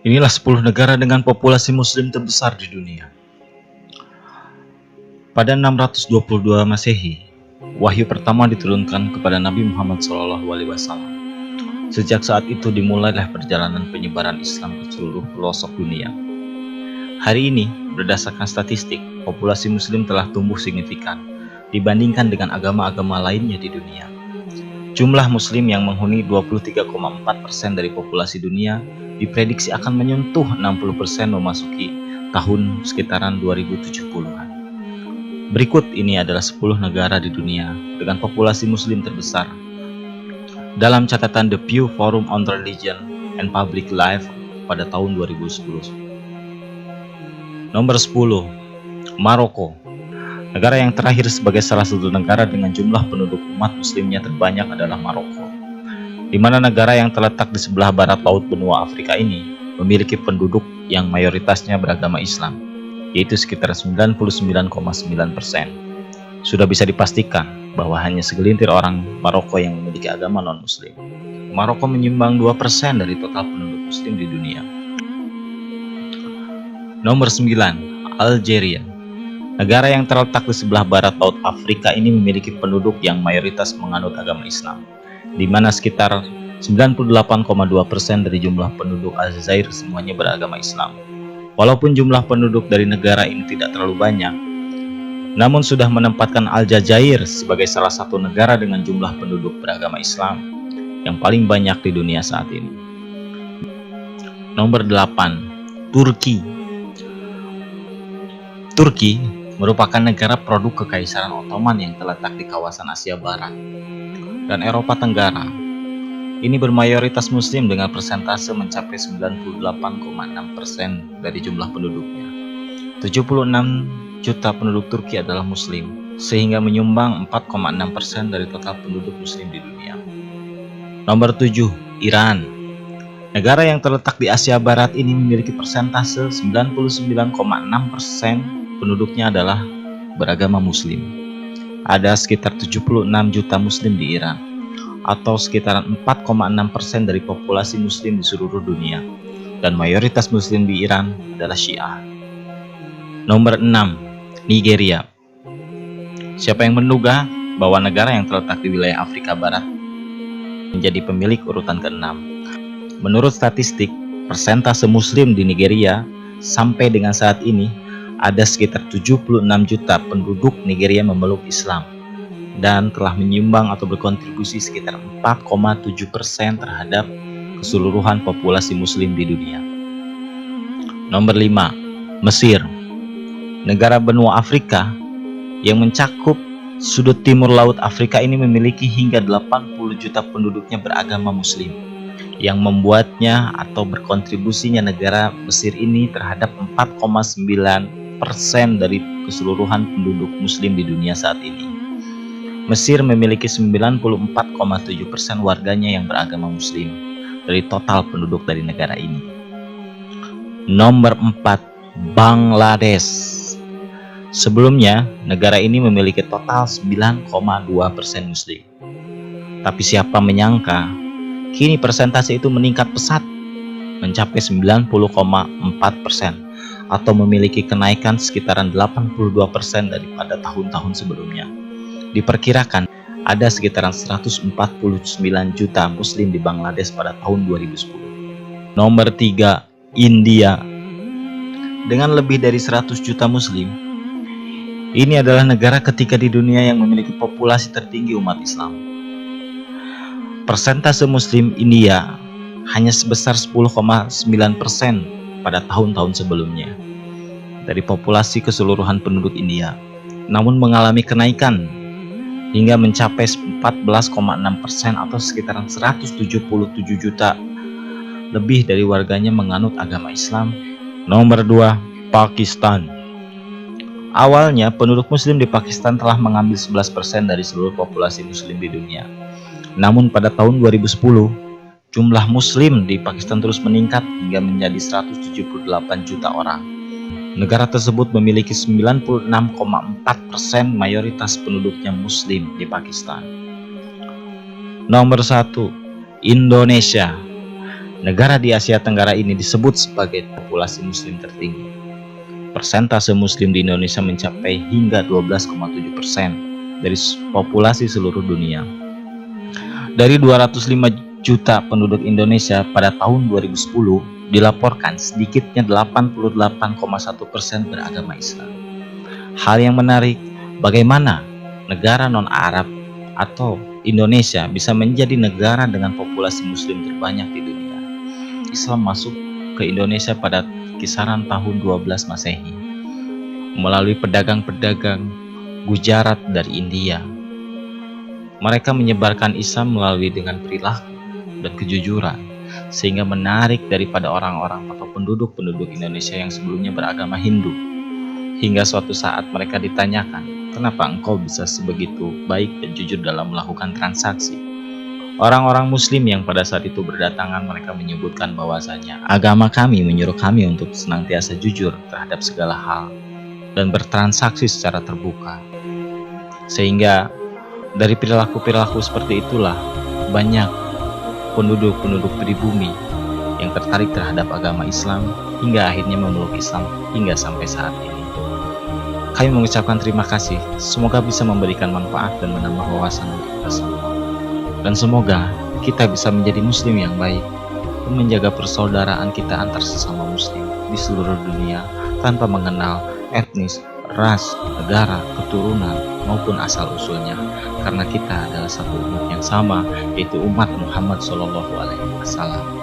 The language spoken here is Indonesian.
Inilah 10 negara dengan populasi muslim terbesar di dunia. Pada 622 Masehi, wahyu pertama diturunkan kepada Nabi Muhammad SAW. Sejak saat itu dimulailah perjalanan penyebaran Islam ke seluruh pelosok dunia. Hari ini, berdasarkan statistik, populasi muslim telah tumbuh signifikan dibandingkan dengan agama-agama lainnya di dunia. Jumlah muslim yang menghuni 23,4% dari populasi dunia diprediksi akan menyentuh 60% memasuki tahun sekitaran 2070-an. Berikut ini adalah 10 negara di dunia dengan populasi muslim terbesar dalam catatan The Pew Forum on Religion and Public Life pada tahun 2010. Nomor 10, Maroko. Negara yang terakhir sebagai salah satu negara dengan jumlah penduduk umat muslimnya terbanyak adalah Maroko, di mana negara yang terletak di sebelah barat laut benua Afrika ini memiliki penduduk yang mayoritasnya beragama Islam, yaitu sekitar 99,9%. Sudah bisa dipastikan bahwa hanya segelintir orang Maroko yang memiliki agama non-muslim. Maroko menyumbang 2% dari total penduduk muslim di dunia. Nomor 9, Algeria. Negara yang terletak di sebelah barat laut Afrika ini memiliki penduduk yang mayoritas menganut agama Islam, di mana sekitar 98,2% dari jumlah penduduk Aljazair semuanya beragama Islam. Walaupun jumlah penduduk dari negara ini tidak terlalu banyak, namun sudah menempatkan Aljazair sebagai salah satu negara dengan jumlah penduduk beragama Islam yang paling banyak di dunia saat ini. Nomor 8, Turki. Turki merupakan negara produk Kekaisaran Ottoman yang terletak di kawasan Asia Barat dan Eropa Tenggara. Ini bermayoritas muslim dengan persentase mencapai 98,6% dari jumlah penduduknya. 76 juta penduduk Turki adalah muslim, sehingga menyumbang 4,6% dari total penduduk muslim di dunia. Nomor 7, Iran. Negara yang terletak di Asia Barat ini memiliki persentase 99,6% penduduknya adalah beragama muslim. Ada sekitar 76 juta muslim di Iran, atau sekitar 4,6% dari populasi muslim di seluruh dunia, dan mayoritas muslim di Iran adalah Syiah. Nomor 6, Nigeria. Siapa yang menduga bahwa negara yang terletak di wilayah Afrika Barat menjadi pemilik urutan ke-6? Menurut statistik, persentase muslim di Nigeria sampai dengan saat ini ada sekitar 76 juta penduduk Nigeria memeluk Islam dan telah menyumbang atau berkontribusi sekitar 4,7% terhadap keseluruhan populasi muslim di dunia. Nomor 5, Mesir. Negara benua Afrika yang mencakup sudut timur laut Afrika ini memiliki hingga 80 juta penduduknya beragama muslim, yang membuatnya atau berkontribusinya negara Mesir ini terhadap 4,9% dari keseluruhan penduduk muslim di dunia saat ini. Mesir memiliki 94,7% warganya yang beragama muslim dari total penduduk dari negara ini. Nomor 4, Bangladesh. Sebelumnya, negara ini memiliki total 9,2% muslim. Tapi siapa menyangka, kini persentase itu meningkat pesat mencapai 90,4% atau memiliki kenaikan sekitaran 82% daripada tahun-tahun sebelumnya. Diperkirakan ada sekitaran 149 juta muslim di Bangladesh pada tahun 2010. Nomor 3, India. Dengan lebih dari 100 juta muslim, ini adalah negara ketiga di dunia yang memiliki populasi tertinggi umat Islam. Persentase muslim India hanya sebesar 10,9% pada tahun-tahun sebelumnya dari populasi keseluruhan penduduk India, namun mengalami kenaikan hingga mencapai 14,6% atau sekitaran 177 juta lebih dari warganya menganut agama Islam. Nomor 2, Pakistan. Awalnya, penduduk muslim di Pakistan telah mengambil 11% dari seluruh populasi muslim di dunia. Namun pada tahun 2010, jumlah muslim di Pakistan terus meningkat hingga menjadi 178 juta orang. Negara tersebut memiliki 96,4% mayoritas penduduknya muslim di Pakistan. Nomor 1, Indonesia. Negara di Asia Tenggara ini disebut sebagai populasi muslim tertinggi. Persentase muslim di Indonesia mencapai hingga 12,7% dari populasi seluruh dunia. Dari 205 juta penduduk Indonesia pada tahun 2010, dilaporkan sedikitnya 88,1% beragama Islam. Hal yang menarik, bagaimana negara non-Arab atau Indonesia bisa menjadi negara dengan populasi muslim terbanyak di dunia. Islam masuk ke Indonesia pada kisaran tahun 12 Masehi melalui pedagang-pedagang Gujarat dari India. Mereka menyebarkan Islam melalui dengan perilaku dan kejujuran, sehingga menarik daripada orang-orang atau penduduk-penduduk Indonesia yang sebelumnya beragama Hindu. Hingga suatu saat mereka ditanyakan, kenapa engkau bisa sebegitu baik dan jujur dalam melakukan transaksi? Orang-orang muslim yang pada saat itu berdatangan, mereka menyebutkan bahwasanya agama kami menyuruh kami untuk senantiasa jujur terhadap segala hal dan bertransaksi secara terbuka. Sehingga dari perilaku-perilaku seperti itulah banyak penduduk-penduduk pribumi yang tertarik terhadap agama Islam hingga akhirnya memeluk Islam hingga sampai saat ini. Kami mengucapkan terima kasih, semoga bisa memberikan manfaat dan menambah wawasan untuk kita semua. Dan semoga kita bisa menjadi muslim yang baik dan menjaga persaudaraan kita antar sesama muslim di seluruh dunia tanpa mengenal etnis, ras, negara, keturunan maupun asal-usulnya, karena kita adalah satu umat yang sama, yaitu umat Muhammad SAW.